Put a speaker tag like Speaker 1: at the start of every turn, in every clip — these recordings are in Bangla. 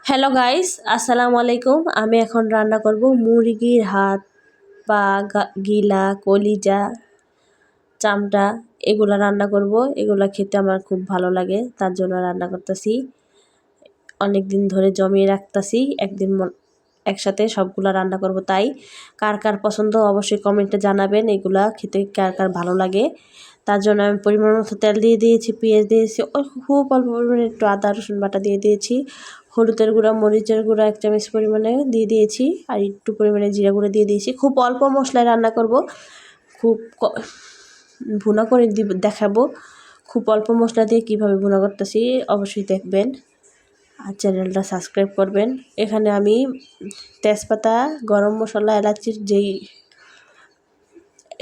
Speaker 1: হ্যালো গাইস, আসসালামু আলাইকুম। আমি এখন রান্না করব মুরগির হাত, পা, গিলা, কলিজা, চামড়া এগুলা রান্না করব। এগুলা খেতে আমার খুব ভালো লাগে, তার জন্য রান্না করতেছি। অনেক দিন ধরে জমিয়ে রাখতেছি, একদিন একসাথে সবগুলা রান্না করব। তাই কার কার পছন্দ অবশ্যই কমেন্টে জানাবেন, এগুলা খেতে কার কার ভালো লাগে। তার জন্য আমি পরিমাণ মতো তেল দিয়ে দিয়েছি, পেঁয়াজ দিয়েছি, খুব অল্প পরিমাণে একটু আদা রসুন বাটা দিয়ে দিয়েছি, হলুদের গুঁড়া মরিচের গুঁড়া 1 চামচ পরিমাণে দিয়ে দিয়েছি, আর একটু পরিমাণে জিরা গুঁড়ো দিয়ে দিয়েছি। খুব অল্প মশলায় রান্না করব, খুব ভুনা করে দেখাবো খুব অল্প মশলা দিয়ে কীভাবে ভুনা করতেছি, অবশ্যই দেখবেন আর চ্যানেলটা সাবস্ক্রাইব করবেন। এখানে আমি তেজপাতা, গরম মশলা, এলাচির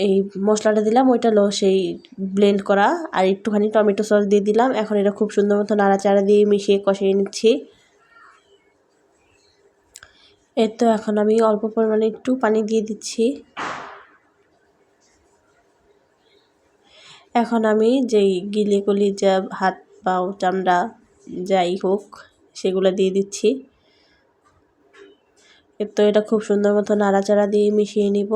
Speaker 1: এই মশলাটা দিলাম, ওইটা সেই ব্লেন্ড করা, আর একটুখানি টমেটো সস দিয়ে দিলাম। এখন এটা খুব সুন্দর মতো নাড়াচাড়া দিয়ে মিশিয়ে কষিয়ে নিচ্ছি। তো এখন আমি অল্প পরিমাণে একটু পানি দিয়ে দিচ্ছি। এখন আমি যেই গিলে কলিজা, হাত পাও, চামড়া যাই হোক সেগুলো দিয়ে দিচ্ছি। তো এটা খুব সুন্দর মতো নাড়াচাড়া দিয়ে মিশিয়ে নিব।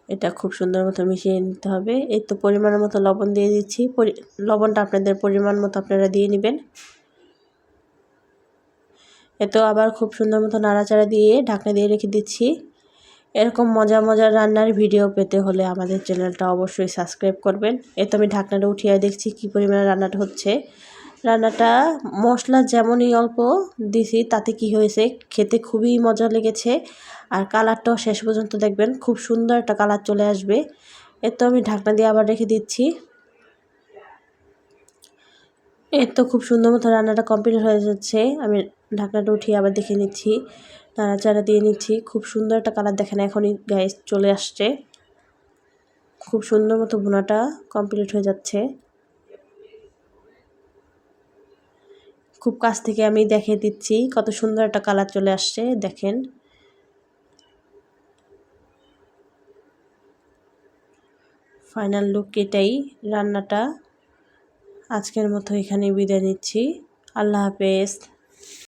Speaker 1: এটা খুব সুন্দর মতো মিশিয়ে নিতে হবে। এই তো পরিমাণের মতো লবণ দিয়ে দিচ্ছি। লবণটা আপনাদের পরিমাণ মতো আপনারা দিয়ে নেবেন। তো আবার খুব সুন্দর মতো নাড়াচাড়া দিয়ে ঢাকনা দিয়ে রেখে দিচ্ছি। এরকম মজার রান্নার ভিডিও পেতে হলে আমাদের চ্যানেলটা অবশ্যই সাবস্ক্রাইব করবেন। তো আমি ঢাকনাটা উঠিয়ে দেখছি কী পরিমাণে রান্নাটা হচ্ছে। রান্নাটা মশলা যেমনই অল্প দিছি, তাতে কি হয়েছে, খেতে খুবই মজা লেগেছে। আর কালারটাও শেষ পর্যন্ত দেখবেন, খুব সুন্দর একটা কালার চলে আসবে। তো আমি ঢাকনা দিয়ে আবার রেখে দিচ্ছি। তো খুব সুন্দর মতো রান্নাটা কমপ্লিট হয়ে যাচ্ছে। আমি ঢাকনাটা উঠিয়ে আবার দেখে নিচ্ছি, নাড়াচাড়া দিয়ে নিচ্ছি। খুব সুন্দর একটা কালার দেখেন, এখনই গ্যাস চলে আসছে। খুব সুন্দর মতো ভুনাটা কমপ্লিট হয়ে যাচ্ছে। খুব কাছ থেকে আমি দেখিয়ে দিচ্ছি কত সুন্দর একটা কালার চলে আসছে, দেখেন। ফাইনাল লুক এটাই। রান্নাটা আজকের মতো এখানে বিদায় নিচ্ছি। আল্লাহ হাফেজ।